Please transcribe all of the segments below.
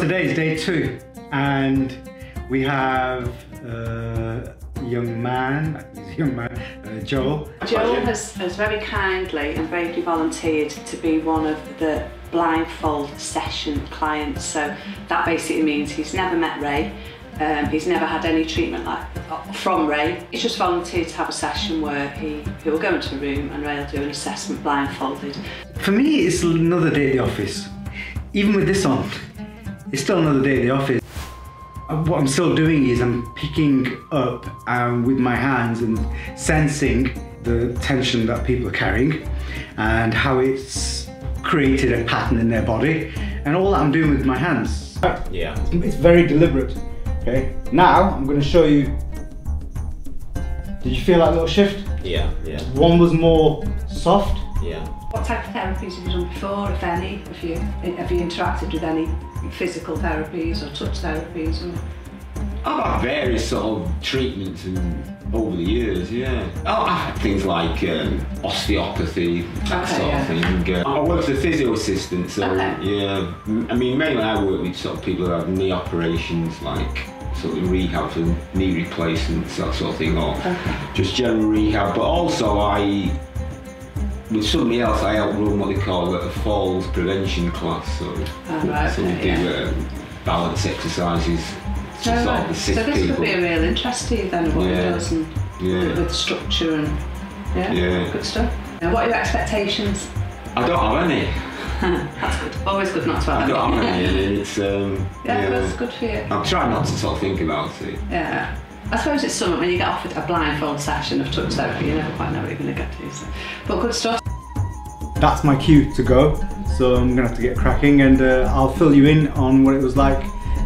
Today is day 2 and we have a young man, Joel. Joel has very kindly and bravely volunteered to be one of the blindfold session clients. So that basically means he's never met Ray, he's never had any treatment from Ray. He's just volunteered to have a session where he will go into a room and Ray will do an assessment blindfolded. For me, it's another day at the office. Even with this on, it's still another day at the office. What I'm still doing is I'm picking up with my hands and sensing the tension that people are carrying and how it's created a pattern in their body, and all that I'm doing with my hands. Yeah. It's very deliberate. Okay. Now I'm going to show you. Did you feel that little shift? Yeah, yeah. One was more soft. Yeah. What type of therapies have you done before, if any? Have you interacted with any physical therapies or touch therapies? Or? I've had various sort of treatments over the years, yeah. I've had things like osteopathy, that sort of thing. I worked as a physio assistant, so yeah. I mean, mainly I work with sort of people who have knee operations, like sort of rehab for knee replacements, that sort of thing, or just general rehab. But also with somebody else, I help run what they call a falls prevention class. So, we do balance exercises to sort of assist people. So this could be a real interest to you then, what it does, and with structure and good stuff. Now, what are your expectations? I don't have any. That's good. Always good not to have any. I don't have any. It's that's good for you. I'm trying not to sort of think about it. Yeah. I suppose it's something when you get offered a blindfold session of touch therapy, you never quite know what you're going to get to. So. But good stuff. That's my cue to go, so I'm going to have to get cracking, and I'll fill you in on what it was like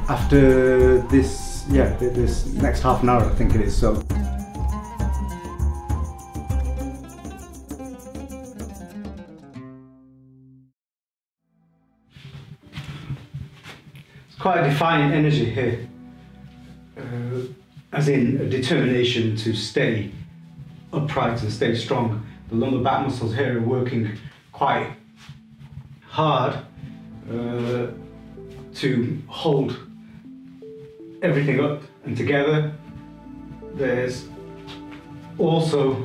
after this, this next half an hour I think it is. So. It's quite a defining energy here. As in a determination to stay upright and stay strong. The lumbar back muscles here are working quite hard to hold everything up and together. There's also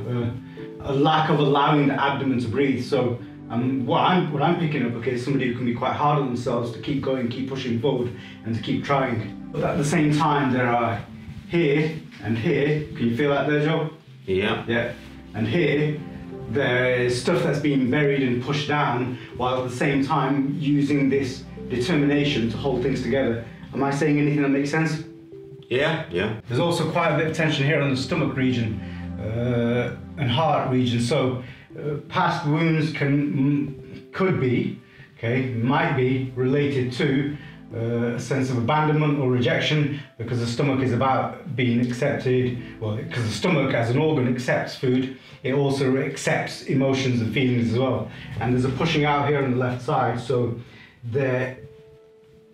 a lack of allowing the abdomen to breathe. So what I'm picking up, is somebody who can be quite hard on themselves to keep going, keep pushing forward, and to keep trying. But at the same time, there are here and here, can you feel that there, Joe? Yeah. Yeah. And here, there's stuff that's being buried and pushed down, while at the same time using this determination to hold things together. Am I saying anything that makes sense? Yeah, yeah. There's also quite a bit of tension here on the stomach region and heart region. So past wounds could be, might be related to a sense of abandonment or rejection, because the stomach is about being accepted. Well, because the stomach as an organ accepts food, it also accepts emotions and feelings as well. And there's a pushing out here on the left side, so that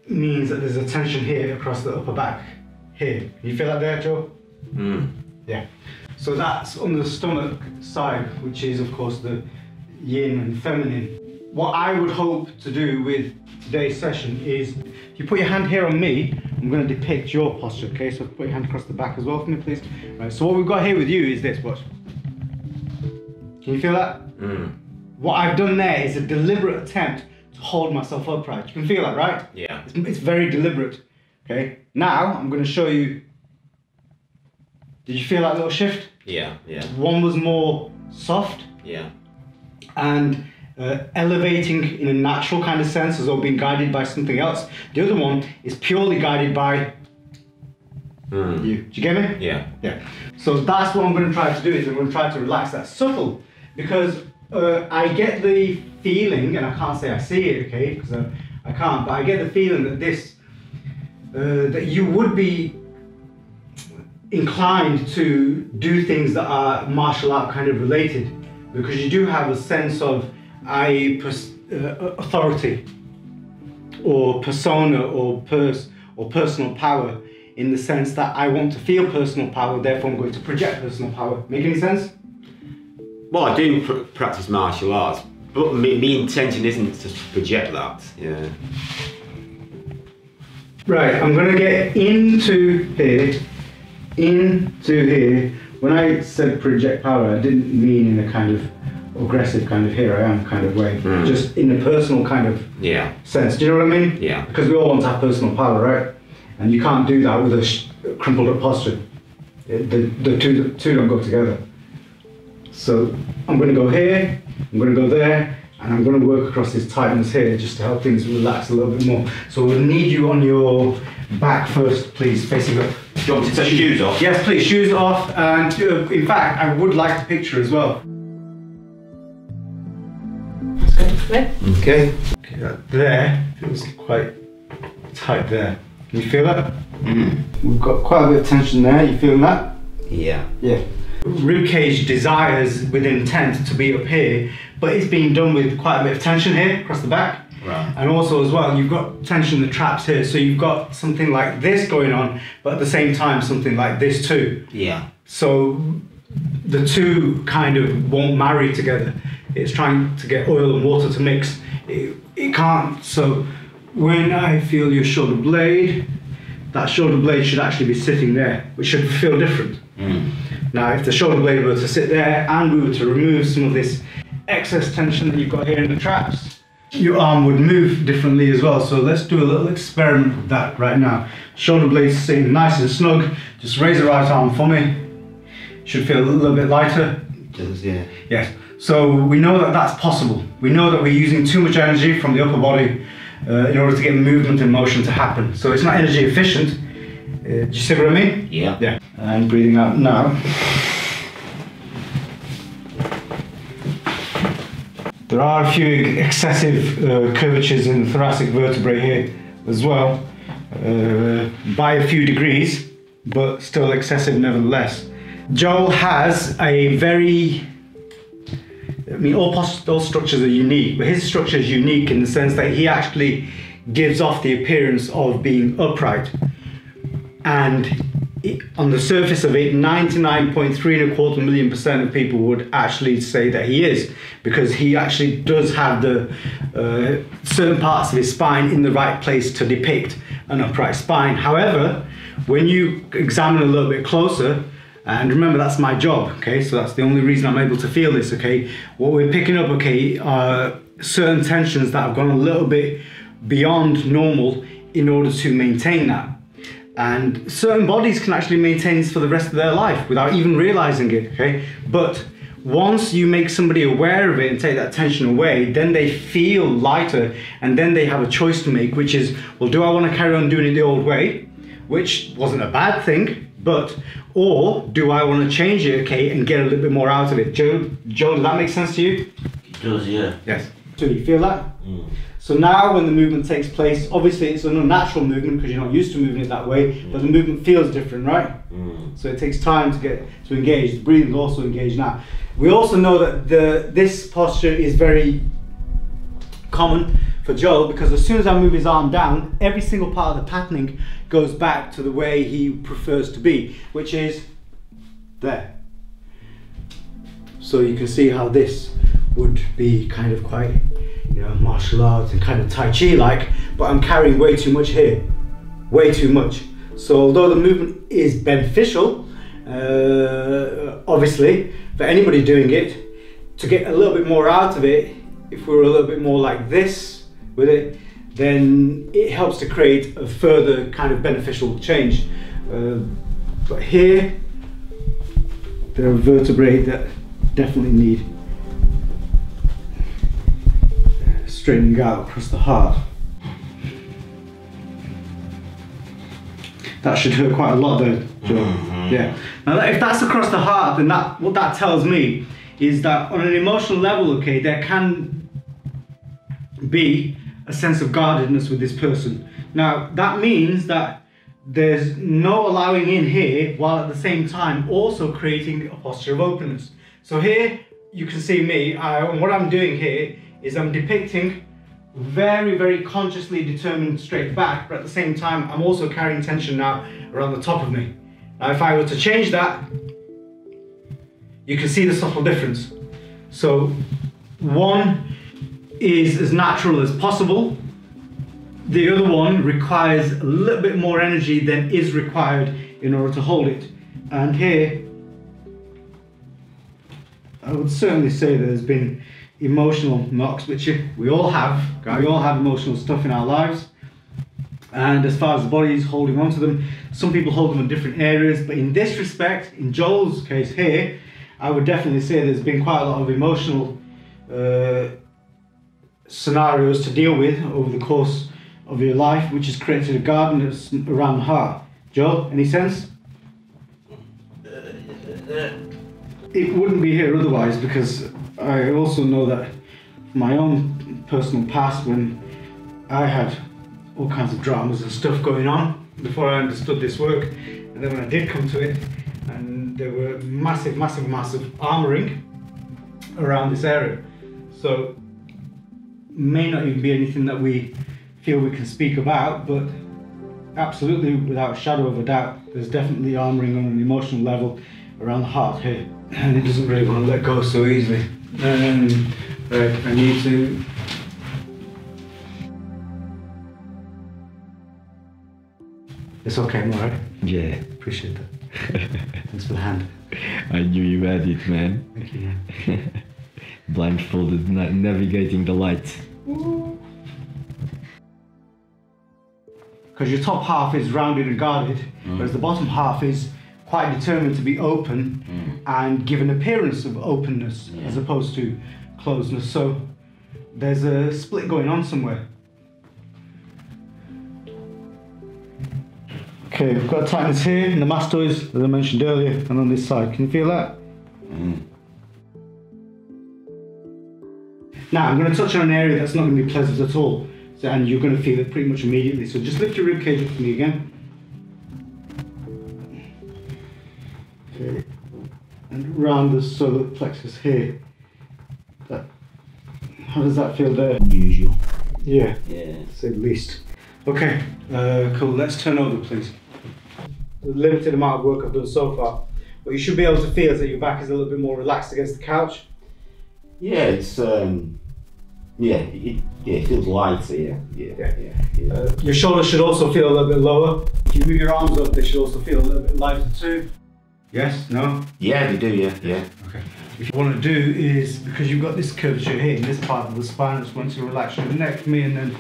means that there's a tension here across the upper back here. Can you feel that there, Joe? Yeah. So that's on the stomach side, which is of course the yin and feminine. What I would hope to do with today's session is, if you put your hand here on me, I'm going to depict your posture, okay? So put your hand across the back as well for me, please. Right, so what we've got here with you is this, watch. Can you feel that? What I've done there is a deliberate attempt to hold myself upright. You can feel that, right? Yeah. It's very deliberate, okay? Now, I'm going to show you. Did you feel that little shift? Yeah, yeah. One was more soft. Yeah. And elevating in a natural kind of sense, as though being guided by something else. The other one is purely guided by you. Do you get me? Yeah. Yeah. So that's what I'm going to try to do, is I'm going to try to relax that. Subtle, because I get the feeling, and I can't say I see it, okay, because I can't, but I get the feeling that that you would be inclined to do things that are martial art kind of related, because you do have a sense of authority or persona or personal power, in the sense that I want to feel personal power, therefore I'm going to project personal power. Make any sense? Well, I do practice martial arts, but my intention isn't to project that. Yeah. Right, I'm going to get into here. When I said project power, I didn't mean in a kind of aggressive kind of here I am kind of way, just in a personal kind of sense. Do you know what I mean? Yeah. Because we all want to have personal power, right? And you can't do that with a crumpled up posture. The two don't go together. So I'm going to go here, I'm going to go there, and I'm going to work across this tightness here just to help things relax a little bit more. So we'll need you on your back first, please, facing up. Do you want me to take shoes off? Yes, please, shoes off. And in fact, I would like the picture as well. Okay. That there feels quite tight there. Can you feel that? We've got quite a bit of tension there. You feeling that? Yeah. Yeah. Ribcage desires with intent to be up here, but it's being done with quite a bit of tension here across the back. Right. And also as well, you've got tension in the traps here, so you've got something like this going on, but at the same time something like this too. Yeah. So the two kind of won't marry together. It's trying to get oil and water to mix. It can't. So when I feel your shoulder blade, that shoulder blade should actually be sitting there, which should feel different. Now, if the shoulder blade were to sit there and we were to remove some of this excess tension that you've got here in the traps, your arm would move differently as well. So let's do a little experiment with that right now. Shoulder blades sitting nice and snug. Just raise the right arm for me. Should feel a little bit lighter. It does, yeah. Yes. So we know that that's possible. We know that we're using too much energy from the upper body in order to get movement and motion to happen. So it's not energy efficient. Do you see what I mean? Yeah. Yeah. And breathing out now. There are a few excessive curvatures in the thoracic vertebrae here as well, by a few degrees, but still excessive nevertheless. Joel has a very, all structures are unique, but his structure is unique in the sense that he actually gives off the appearance of being upright. And on the surface of it, 99.3% of people would actually say that he is, because he actually does have the certain parts of his spine in the right place to depict an upright spine. However, when you examine a little bit closer, and remember that's my job, okay, so that's the only reason I'm able to feel this, okay, what we're picking up, okay, are certain tensions that have gone a little bit beyond normal in order to maintain that. And certain bodies can actually maintain this for the rest of their life without even realizing it, okay? But once you make somebody aware of it and take that tension away, then they feel lighter, and then they have a choice to make, which is, well, do I want to carry on doing it the old way, which wasn't a bad thing, or do I want to change it, okay, and get a little bit more out of it? Joe, does that make sense to you? It does, yeah. Yes. So you feel that? So now when the movement takes place, obviously it's an unnatural movement because you're not used to moving it that way, but the movement feels different, right? So it takes time to get to engage. The breathing is also engaged now. We also know that this posture is very common for Joel, because as soon as I move his arm down, every single part of the patterning goes back to the way he prefers to be, which is there. So you can see how this would be kind of quite, martial arts and kind of Tai Chi like, but I'm carrying way too much here, way too much. So although the movement is beneficial, obviously, for anybody doing it, to get a little bit more out of it, if we were a little bit more like this with it, then it helps to create a further kind of beneficial change. But here, there are vertebrae that definitely need straightening out across the heart. That should hurt quite a lot though, Joe. Yeah. Now if that's across the heart, then what that tells me is that on an emotional level, okay, there can be a sense of guardedness with this person. Now that means that there's no allowing in here, while at the same time also creating a posture of openness. So here you can see me, and what I'm doing here is I'm depicting very, very consciously determined straight back, but at the same time I'm also carrying tension now around the top of me. Now if I were to change that, you can see the subtle difference. So one is as natural as possible, The other one requires a little bit more energy than is required in order to hold it. And here, I would certainly say that there's been emotional knocks, which we all have. We all have emotional stuff in our lives. And as far as the body is holding on to them, some people hold them in different areas. But in this respect, in Joel's case here, I would definitely say there's been quite a lot of emotional scenarios to deal with over the course of your life, which has created a garden that's around the heart. Joel, any sense? It wouldn't be here otherwise, because I also know that from my own personal past, when I had all kinds of dramas and stuff going on before I understood this work, and then when I did come to it, and there were massive armouring around this area. So may not even be anything that we feel we can speak about, but absolutely, without a shadow of a doubt, there's definitely armouring on an emotional level around the heart here, and it doesn't really want to let go so easily. Right, I need to. It's okay, I'm alright. Yeah. Appreciate that. Thanks for the hand. I knew you had it, man. Thank you, man. Blindfolded, navigating the light. Because your top half is rounded and guarded, whereas the bottom half is quite determined to be open and give an appearance of openness as opposed to closedness. So there's a split going on somewhere. Okay, we've got tightness here in the mastoids, as I mentioned earlier, and on this side. Can you feel that? Now, I'm going to touch on an area that's not going to be pleasant at all, and you're going to feel it pretty much immediately. So just lift your rib cage up for me again. Okay. And round the solar plexus here. How does that feel there? Unusual. Yeah. Yeah. To say the least. Okay, cool. Let's turn over, please. The limited amount of work I've done so far. What you should be able to feel is that your back is a little bit more relaxed against the couch. Yeah, it's it feels lighter. Yeah. Your shoulders should also feel a little bit lower. If you move your arms up, they should also feel a little bit lighter too. Yes? No? Yeah, they do. Yeah. Okay. What you want to do is, because you've got this curvature here in this part of the spine, I just want to relax your neck for me, and then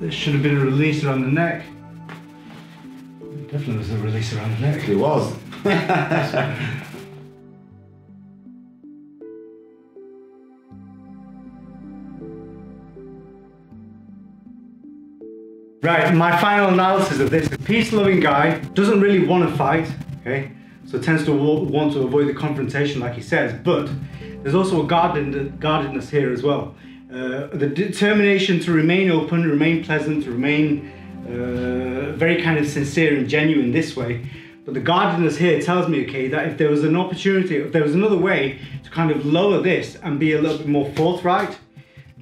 there should have been a release around the neck. Definitely was a release around the neck. It was. Right, my final analysis of this. A peace-loving guy doesn't really want to fight, okay? So tends to want to avoid the confrontation, like he says, but there's also a guardedness here as well. The determination to remain open, remain pleasant, to remain very kind of sincere and genuine this way. But the guardedness here tells me, okay, that if there was an opportunity, if there was another way to kind of lower this and be a little bit more forthright,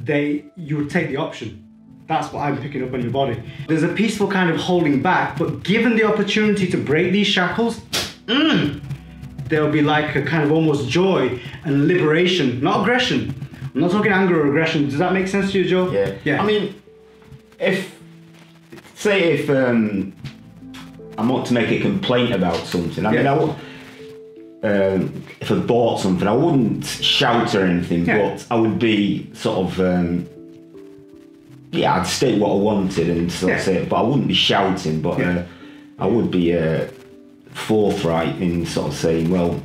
you would take the option. That's what I'm picking up on your body. There's a peaceful kind of holding back, but given the opportunity to break these shackles, there'll be like a kind of almost joy and liberation, not aggression. I'm not talking anger or aggression. Does that make sense to you, Joe? Yeah. I mean, if I want to make a complaint about something, I mean, if I bought something, I wouldn't shout or anything, but I would be sort of, I'd state what I wanted and sort of say it, but I wouldn't be shouting, but I would be forthright in sort of saying, well,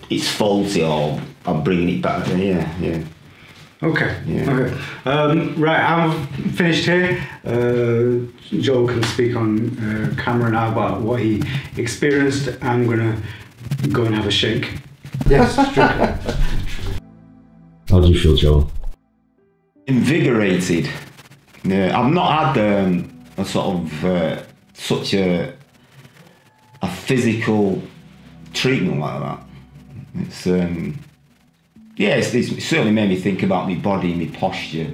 it's faulty, or I'm bringing it back. Yeah. Okay. Right, I'm finished here. Joel can speak on camera now about what he experienced. I'm gonna go and have a shake. Yes. How do you feel, Joel? Invigorated. I've not had a sort of such a physical treatment like that. It's certainly made me think about my body and my posture,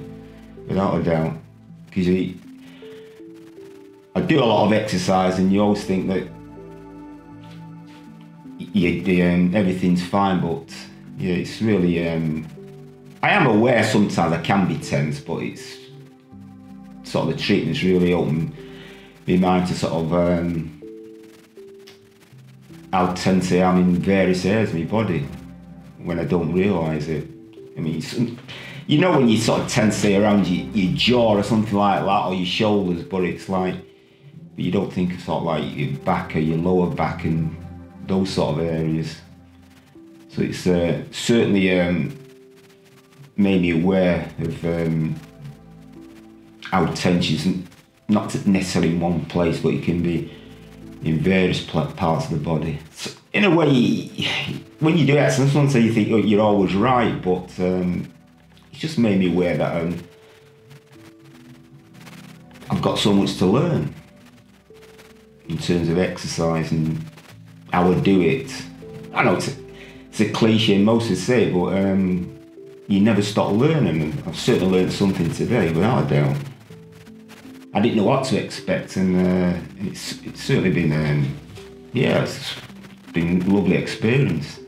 without a doubt. Because I do a lot of exercise, and you always think that everything's fine, but it's really. I am aware sometimes I can be tense, but it's sort of the treatments really opened my mind to sort of how tense I am in various areas of my body when I don't realise it. I mean, you know when you sort of tense around your jaw or something like that, or your shoulders, but it's like, but you don't think of sort of like your back or your lower back and those sort of areas. So it's certainly made me aware of how tension, not necessarily in one place, but it can be in various parts of the body. So in a way, when you do exercise, sometimes you think, oh, you're always right, but it's just made me aware that I've got so much to learn in terms of exercise and how I do it. I know it's a cliche, most would say, but you never stop learning, and I've certainly learned something today, without a doubt. I didn't know what to expect, and it's certainly been, it's been a lovely experience.